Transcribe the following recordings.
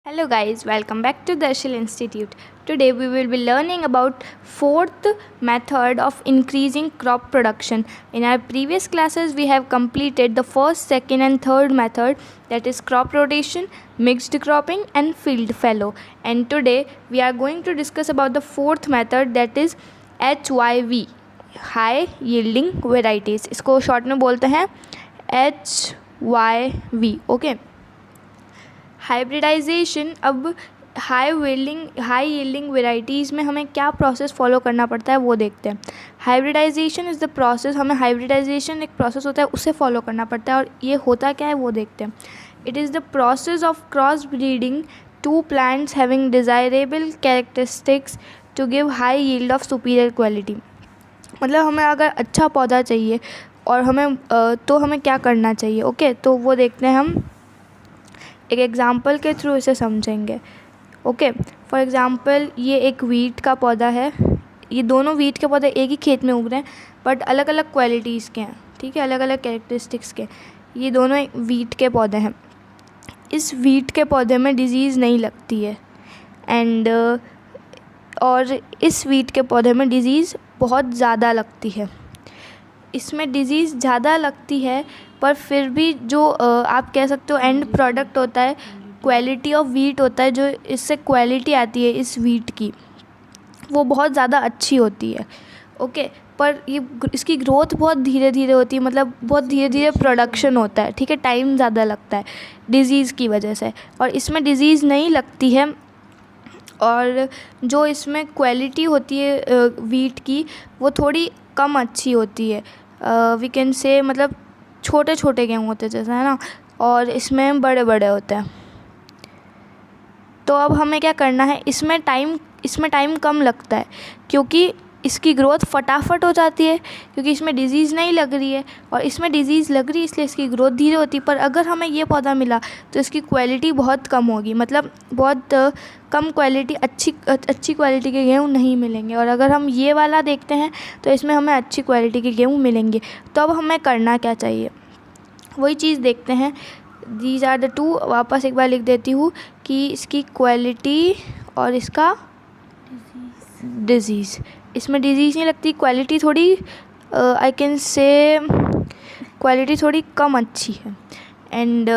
Hello guys, welcome back to Darshil Institute. Today we will be learning about fourth method of increasing crop production. In our previous classes we have completed the first, second and third method, that is crop rotation, mixed cropping and field fallow. And today we are going to discuss about the fourth method, that is HYV, high yielding varieties. इसको short में बोलते हैं HYV. Okay, hybridisation. अब high yielding varieties में हमें क्या process follow करना पड़ता है वो देखते हैं. हाइब्रिडाइजेशन इज़ द प्रोसेस, हमें हाइब्रिडाइजेशन एक प्रोसेस होता है उसे फॉलो करना पड़ता है. और ये होता क्या है वो देखते हैं. It is the process of cross breeding two plants having desirable characteristics to give high yield of superior quality. मतलब हमें अगर अच्छा पौधा चाहिए और हमें तो हमें क्या करना चाहिए. ओके, तो वो देखते हैं हम एक एग्ज़ाम्पल के थ्रू इसे समझेंगे. ओके, फॉर एग्ज़ाम्पल ये एक वीट का पौधा है. ये दोनों वीट के पौधे एक ही खेत में उग रहे हैं बट अलग अलग क्वालिटीज़ के हैं. ठीक है, अलग अलग कैरेक्टरिस्टिक्स के. ये दोनों एक वीट के पौधे हैं. इस वीट के पौधे में डिज़ीज़ नहीं लगती है और इस वीट के पौधे में डिज़ीज़ बहुत ज़्यादा लगती है. इसमें डिज़ीज़ ज़्यादा लगती है पर फिर भी जो आप कह सकते हो एंड प्रोडक्ट होता है, क्वालिटी ऑफ वीट होता है, जो इससे क्वालिटी आती है इस वीट की, वो बहुत ज़्यादा अच्छी होती है. ओके, पर ये इसकी ग्रोथ बहुत धीरे धीरे होती है, मतलब बहुत धीरे धीरे प्रोडक्शन होता है. ठीक है, टाइम ज़्यादा लगता है डिज़ीज़ की वजह से. और इसमें डिज़ीज़ नहीं लगती है और जो इसमें क्वालिटी होती है वीट की वो थोड़ी कम अच्छी होती है. वी कैन से मतलब छोटे छोटे गेहूँ होते हैं जैसा है ना, और इसमें बड़े बड़े होते हैं. तो अब हमें क्या करना है, इसमें टाइम कम लगता है क्योंकि इसकी ग्रोथ फटाफट हो जाती है, क्योंकि इसमें डिज़ीज़ नहीं लग रही है. और इसमें डिज़ीज़ लग रही है इसलिए इसकी ग्रोथ धीरे होती है. पर अगर हमें ये पौधा मिला तो इसकी क्वालिटी बहुत कम होगी, मतलब बहुत कम क्वालिटी, अच्छी क्वालिटी के गेहूँ नहीं मिलेंगे. और अगर हम ये वाला देखते हैं तो इसमें हमें अच्छी क्वालिटी के गेहूँ मिलेंगे. तो अब हमें करना क्या चाहिए वही चीज़ देखते हैं. दीज आर द टू, वापस एक बार लिख देती हूँ कि इसकी क्वालिटी और इसका डिज़ीज़. इसमें डिज़ीज़ नहीं लगती, क्वालिटी थोड़ी आई कैन से क्वालिटी थोड़ी कम अच्छी है. एंड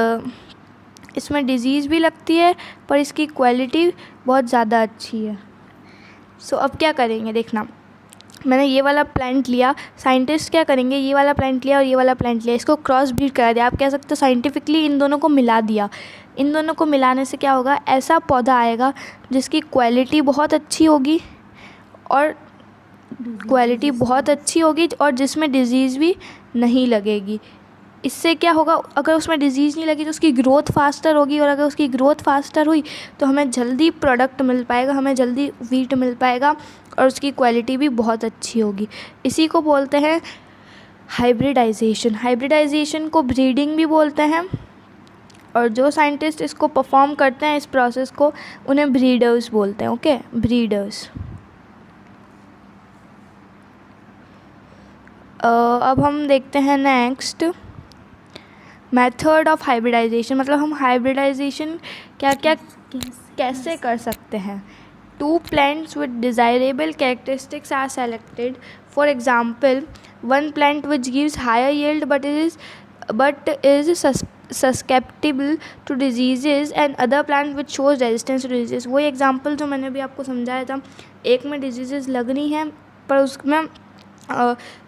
इसमें डिज़ीज़ भी लगती है पर इसकी क्वालिटी बहुत ज़्यादा अच्छी है. सो अब क्या करेंगे देखना. मैंने ये वाला प्लांट लिया, साइंटिस्ट क्या करेंगे, ये वाला प्लांट लिया और ये वाला प्लांट लिया, इसको क्रॉस ब्रीड करा दिया. आप कह सकते हो साइंटिफिकली इन दोनों को मिला दिया. इन दोनों को मिलाने से क्या होगा, ऐसा पौधा आएगा जिसकी क्वालिटी बहुत अच्छी होगी और और जिसमें डिज़ीज़ भी नहीं लगेगी. इससे क्या होगा, अगर उसमें डिज़ीज़ नहीं लगी तो उसकी ग्रोथ फास्टर होगी, और अगर उसकी ग्रोथ फास्टर हुई तो हमें जल्दी प्रोडक्ट मिल पाएगा, हमें जल्दी वीट मिल पाएगा और उसकी क्वालिटी भी बहुत अच्छी होगी. इसी को बोलते हैं हाइब्रिडाइजेशन. हाइब्रिडाइजेशन को ब्रीडिंग भी बोलते हैं और जो साइंटिस्ट इसको परफॉर्म करते हैं इस प्रोसेस को, उन्हें ब्रीडर्स बोलते हैं. Okay, breeders. अब हम देखते हैं नेक्स्ट मेथड ऑफ हाइब्रिडाइजेशन. मतलब हम हाइब्रिडाइजेशन कैसे कर सकते हैं. Two plants with desirable characteristics are selected. For example, one plant which gives higher yield but is susceptible to diseases and other plant which shows resistance to diseases. वही example जो मैंने भी आपको समझाया था, एक में डिजीज़ लग रही हैं पर उसमें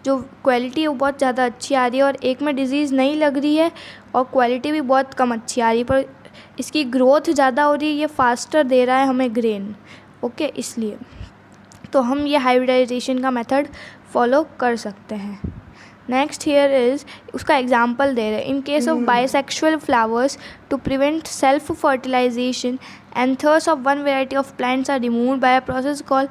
जो क्वालिटी है वो बहुत ज़्यादा अच्छी आ रही है, और एक में डिज़ीज़ नहीं लग रही है और क्वालिटी भी बहुत कम अच्छी आ रही है पर इसकी ग्रोथ ज़्यादा हो रही है, ये फास्टर दे रहा है हमें ग्रेन. ओके, इसलिए तो हम ये हाइब्रिडाइजेशन का मेथड फॉलो कर सकते हैं. नेक्स्ट हियर इज़, उसका एग्जाम्पल दे रहे हैं. In case of bisexual flowers, to prevent self fertilization anthers of one variety of plants are removed by a process called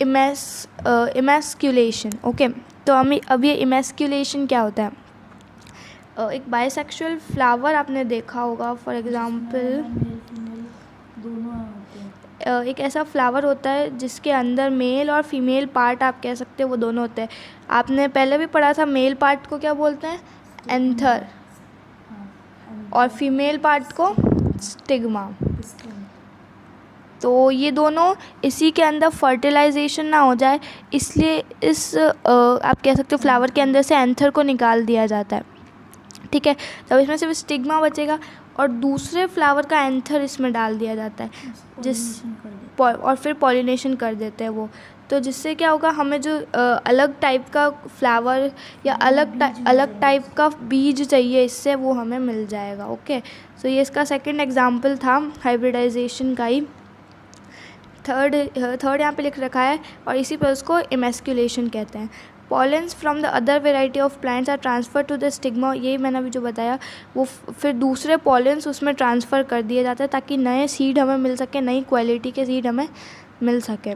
emasculation. Okay, तो हम अब ये इमैस्क्यूलेशन क्या होता है. एक बाइसेक्सुअल फ्लावर आपने देखा होगा, फॉर एग्ज़ाम्पल एक ऐसा फ्लावर होता है जिसके अंदर मेल और फीमेल पार्ट, आप कह सकते हो वो दोनों होते हैं. आपने पहले भी पढ़ा था, मेल पार्ट को क्या बोलते हैं, एंथर, और फीमेल पार्ट को स्टिग्मा. तो ये दोनों इसी के अंदर फर्टिलाइजेशन ना हो जाए, इसलिए इस आप कह सकते हो फ्लावर के अंदर से एंथर को निकाल दिया जाता है, ठीक है। तब इसमें सिर्फ स्टिग्मा बचेगा और दूसरे फ्लावर का एंथर इसमें डाल दिया जाता है, और फिर पॉलिनेशन कर देते हैं वो। तो जिससे क्या होगा, हमें जो अलग टाइप का फ्लावर या अलग टाइप का बीज चाहिए इससे, वो हमें मिल जाएगा। ओके, सो ये इसका सेकंड एग्जांपल था हाइब्रिडाइजेशन का ही। थर्ड यहाँ पे लिख रखा है, और इसी पर उसको इमेस्क्यूलेशन कहते हैं। Pollens from the other variety of plants are transfer to the stigma, यही मैंने अभी जो बताया, वो फिर दूसरे पॉलेंस उसमें ट्रांसफ़र कर दिए जाते हैं ताकि नए सीड हमें मिल सके, नई क्वालिटी के सीड हमें मिल सके।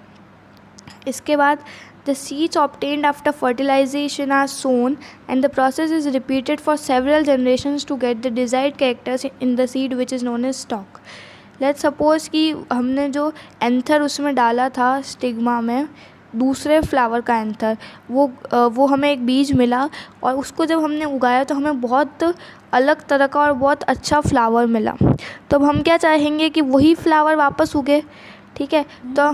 इसके बाद the seeds obtained after fertilization are sown and the process is repeated for several generations to get the desired characters in the seed which is known as stalk. Let's suppose कि हमने जो anther उसमें डाला था stigma में, दूसरे flower का anther, वो हमें एक बीज मिला और उसको जब हमने उगाया तो हमें बहुत अलग तरह का और बहुत अच्छा फ्लावर मिला। तो अब हम क्या चाहेंगे कि वही फ्लावर वापस उगे, ठीक है। तो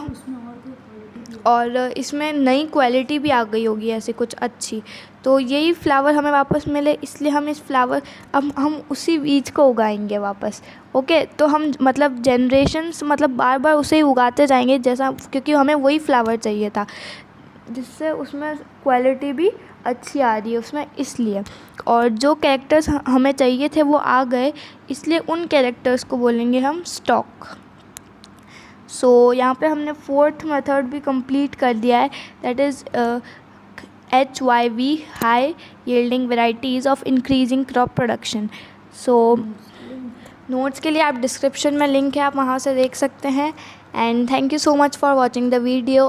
और इसमें नई क्वालिटी भी आ गई होगी ऐसे कुछ अच्छी, तो यही फ्लावर हमें वापस मिले, इसलिए हम इस फ्लावर अब हम उसी बीज को उगाएंगे वापस। ओके, तो हम मतलब जनरेशन्स मतलब बार बार उसे ही उगाते जाएंगे जैसा, क्योंकि हमें वही फ्लावर चाहिए था जिससे उसमें क्वालिटी भी अच्छी आ रही है उसमें, इसलिए। और जो कैरेक्टर्स हमें चाहिए थे वो आ गए, इसलिए उन कैरेक्टर्स को बोलेंगे हम स्टॉक। सो यहाँ पे हमने फोर्थ मेथड भी कंप्लीट कर दिया है, that is HYV, high yielding varieties of increasing crop production. So notes के लिए आप डिस्क्रिप्शन में लिंक है, आप वहाँ से देख सकते हैं। And thank you so much for watching the video.